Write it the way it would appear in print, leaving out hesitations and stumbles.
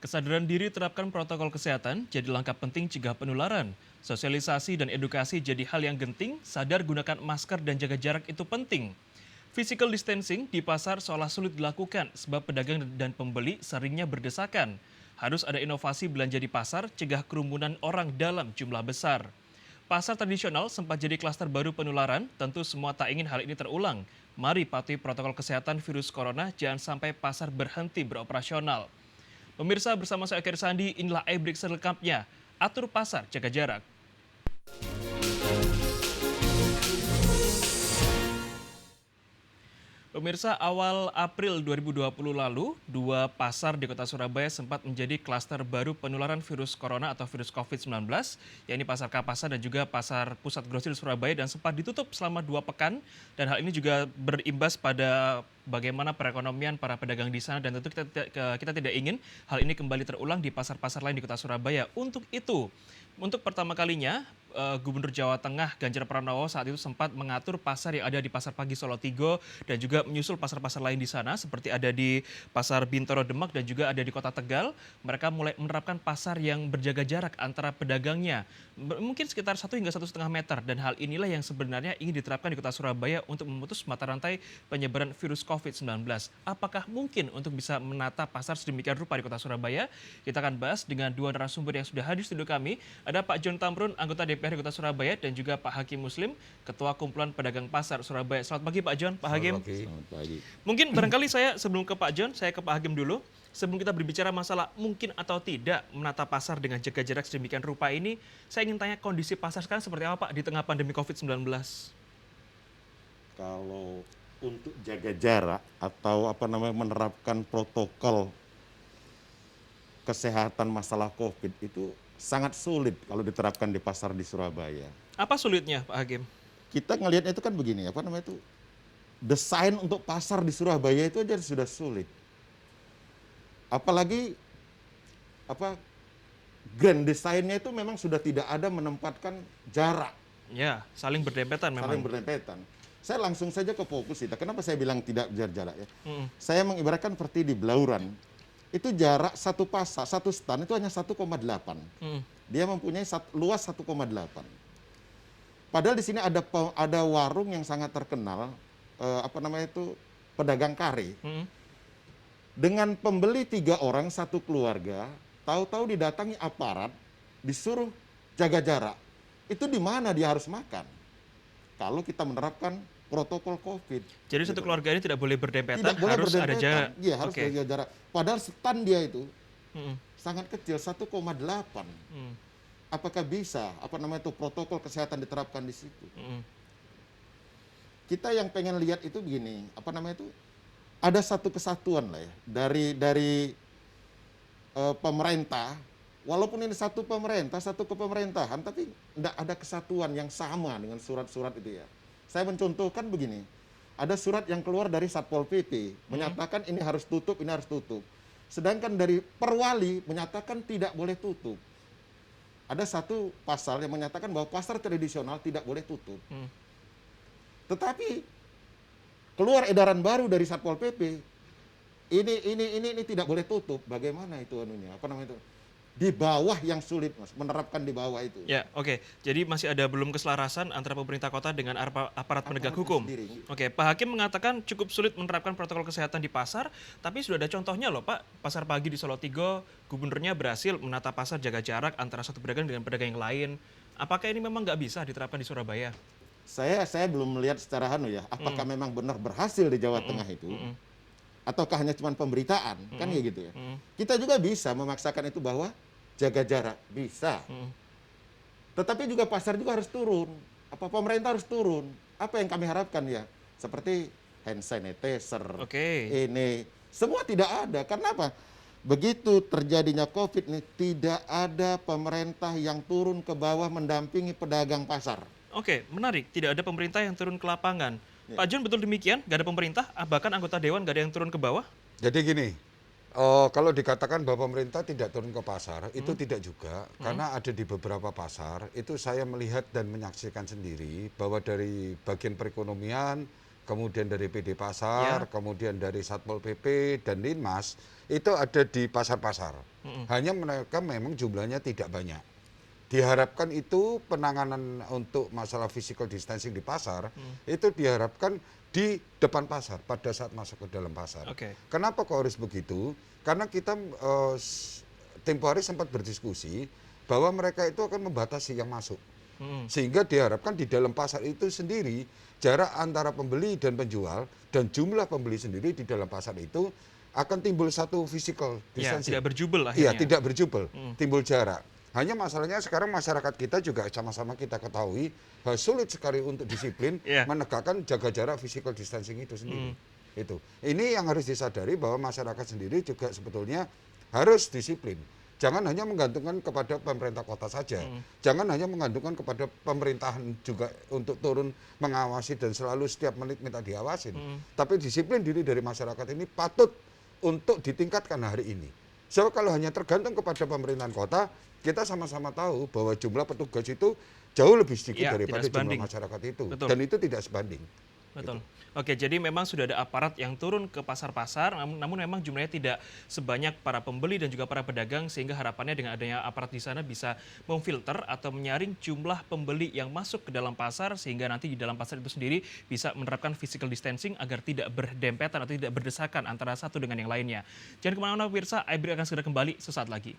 Kesadaran diri terapkan protokol kesehatan jadi langkah penting cegah penularan. Sosialisasi dan edukasi jadi hal yang genting, sadar gunakan masker dan jaga jarak itu penting. Physical distancing di pasar seolah sulit dilakukan sebab pedagang dan pembeli seringnya berdesakan. Harus ada inovasi belanja di pasar, cegah kerumunan orang dalam jumlah besar. Pasar tradisional sempat jadi klaster baru penularan, tentu semua tak ingin hal ini terulang. Mari patuhi protokol kesehatan virus corona, jangan sampai pasar berhenti beroperasional. Pemirsa bersama saya Akhir Sandi, inilah e-break selengkapnya. Atur pasar, jaga jarak. Pemirsa, awal April 2020 lalu, dua pasar di kota Surabaya sempat menjadi klaster baru penularan virus corona atau virus COVID-19, yakni Pasar Kapasan dan juga Pasar Pusat Grosir Surabaya dan sempat ditutup selama 2 pekan. Dan hal ini juga berimbas pada bagaimana perekonomian para pedagang di sana dan tentu kita tidak ingin hal ini kembali terulang di pasar-pasar lain di kota Surabaya. Untuk itu, untuk pertama kalinya, Gubernur Jawa Tengah Ganjar Pranowo saat itu sempat mengatur pasar yang ada di Pasar Pagi Solo Tigo dan juga menyusul pasar-pasar lain di sana seperti ada di Pasar Bintoro Demak dan juga ada di Kota Tegal. Mereka mulai menerapkan pasar yang berjaga jarak antara pedagangnya. Mungkin sekitar 1 hingga 1,5 meter dan hal inilah yang sebenarnya ingin diterapkan di Kota Surabaya untuk memutus mata rantai penyebaran virus COVID-19. Apakah mungkin untuk bisa menata pasar sedemikian rupa di Kota Surabaya? Kita akan bahas dengan dua narasumber yang sudah hadir di studio kami. Ada Pak John Tamrun, anggota DPRD Kota Surabaya, dan juga Pak Hakim Muslim, Ketua Kumpulan Pedagang Pasar Surabaya. Selamat pagi Pak John, Pak Hakim. Selamat pagi. Mungkin barangkali saya sebelum ke Pak John, saya ke Pak Hakim dulu. Sebelum kita berbicara masalah mungkin atau tidak menata pasar dengan jaga jarak sedemikian rupa ini, saya ingin tanya kondisi pasar sekarang seperti apa Pak di tengah pandemi COVID-19? Kalau untuk jaga jarak atau menerapkan protokol kesehatan masalah COVID itu sangat sulit kalau diterapkan di pasar di Surabaya. Apa sulitnya Pak Hakim? Kita ngelihatnya itu kan begini, desain untuk pasar di Surabaya itu aja sudah sulit. Apalagi grand desainnya itu memang sudah tidak ada menempatkan jarak, Ya, saling berdempetan memang. saling berdempetan. Saya langsung saja ke fokus itu. Kenapa saya bilang tidak jarak ya? Mm-mm. Saya mengibaratkan seperti di Blauran. Itu jarak satu pasar, satu stand itu hanya 1,8. Mm. Dia mempunyai luas 1,8. Padahal di sini ada warung yang sangat terkenal, pedagang kare. Mm. Dengan pembeli 3 orang satu keluarga, tahu-tahu didatangi aparat, disuruh jaga jarak. Itu di mana dia harus makan? Kalau kita menerapkan protokol COVID. Jadi satu Gitu. keluarga ini tidak boleh berdempetan, Tidak boleh harus ada berdempetan. jarak. Iya, harus Oke. jaga jarak. Padahal stand dia itu Mm-mm. sangat kecil, 1,8. Mm. Apakah bisa protokol kesehatan diterapkan di situ? Mm. Kita yang pengen lihat itu begini, ada satu kesatuan lah ya dari pemerintah, walaupun ini satu pemerintah, satu kepemerintahan, tapi tidak ada kesatuan yang sama dengan surat-surat itu ya. Saya mencontohkan begini, ada surat yang keluar dari Satpol PP menyatakan ini harus tutup, ini harus tutup. Sedangkan dari Perwali menyatakan tidak boleh tutup. Ada satu pasal yang menyatakan bahwa pasar tradisional tidak boleh tutup. Mm. Tetapi keluar edaran baru dari Satpol PP, ini tidak boleh tutup. Bagaimana itu anunya? Di bawah yang sulit, Mas, menerapkan di bawah itu. Ya, oke. Jadi masih ada belum keselarasan antara pemerintah kota dengan aparat penegak Aparatnya hukum. sendiri. Oke, Pak Hakim mengatakan cukup sulit menerapkan protokol kesehatan di pasar, tapi sudah ada contohnya loh Pak. Pasar Pagi di Solo Tigo, gubernurnya berhasil menata pasar jaga jarak antara satu pedagang dengan pedagang yang lain. Apakah ini memang nggak bisa diterapkan di Surabaya? Saya belum melihat secara apakah memang benar berhasil di Jawa Tengah itu, ataukah hanya cuma pemberitaan, kan ya gitu ya. Kita juga bisa memaksakan itu bahwa jaga jarak, bisa. Tetapi juga pasar juga harus turun. Pemerintah harus turun. Apa yang kami harapkan ya? Seperti hand sanitizer, Oke. ini semua tidak ada. Karena apa? Begitu terjadinya COVID ini, tidak ada pemerintah yang turun ke bawah mendampingi pedagang pasar. Oke, menarik. Tidak ada pemerintah yang turun ke lapangan. Ya. Pak Jun, betul demikian? Nggak ada pemerintah? Bahkan anggota dewan nggak ada yang turun ke bawah? Jadi gini, kalau dikatakan bahwa pemerintah tidak turun ke pasar, itu tidak juga. Karena ada di beberapa pasar, itu saya melihat dan menyaksikan sendiri bahwa dari bagian perekonomian, kemudian dari PD Pasar, Ya. kemudian dari Satpol PP dan Linmas, itu ada di pasar-pasar. Hanya mereka memang jumlahnya tidak banyak. Diharapkan itu penanganan untuk masalah physical distancing di pasar, itu diharapkan di depan pasar pada saat masuk ke dalam pasar. Oke. Kenapa kok harus begitu? Karena kita tempo hari sempat berdiskusi bahwa mereka itu akan membatasi yang masuk. Sehingga diharapkan di dalam pasar itu sendiri jarak antara pembeli dan penjual dan jumlah pembeli sendiri di dalam pasar itu akan timbul satu physical Ya, distancing. tidak berjubel Iya, akhirnya. tidak berjubel, timbul jarak. Hanya masalahnya sekarang masyarakat kita juga sama-sama kita ketahui sulit sekali untuk disiplin Iya. menegakkan jaga jarak physical distancing itu sendiri. Itu. Ini yang harus disadari bahwa masyarakat sendiri juga sebetulnya harus disiplin. Jangan hanya menggantungkan kepada pemerintah kota saja. Jangan hanya menggantungkan kepada pemerintahan juga untuk turun mengawasi dan selalu setiap menit minta diawasin. Tapi disiplin diri dari masyarakat ini patut untuk ditingkatkan hari ini. So kalau hanya tergantung kepada pemerintahan kota, kita sama-sama tahu bahwa jumlah petugas itu jauh lebih sedikit Ya, daripada tidak sebanding. jumlah masyarakat itu. Betul. Dan itu tidak sebanding. Betul. Oke, jadi memang sudah ada aparat yang turun ke pasar-pasar, namun memang jumlahnya tidak sebanyak para pembeli dan juga para pedagang, sehingga harapannya dengan adanya aparat di sana bisa memfilter atau menyaring jumlah pembeli yang masuk ke dalam pasar, sehingga nanti di dalam pasar itu sendiri bisa menerapkan physical distancing agar tidak berdempetan atau tidak berdesakan antara satu dengan yang lainnya. Jangan kemana-mana pemirsa, iBreak akan segera kembali sesaat lagi.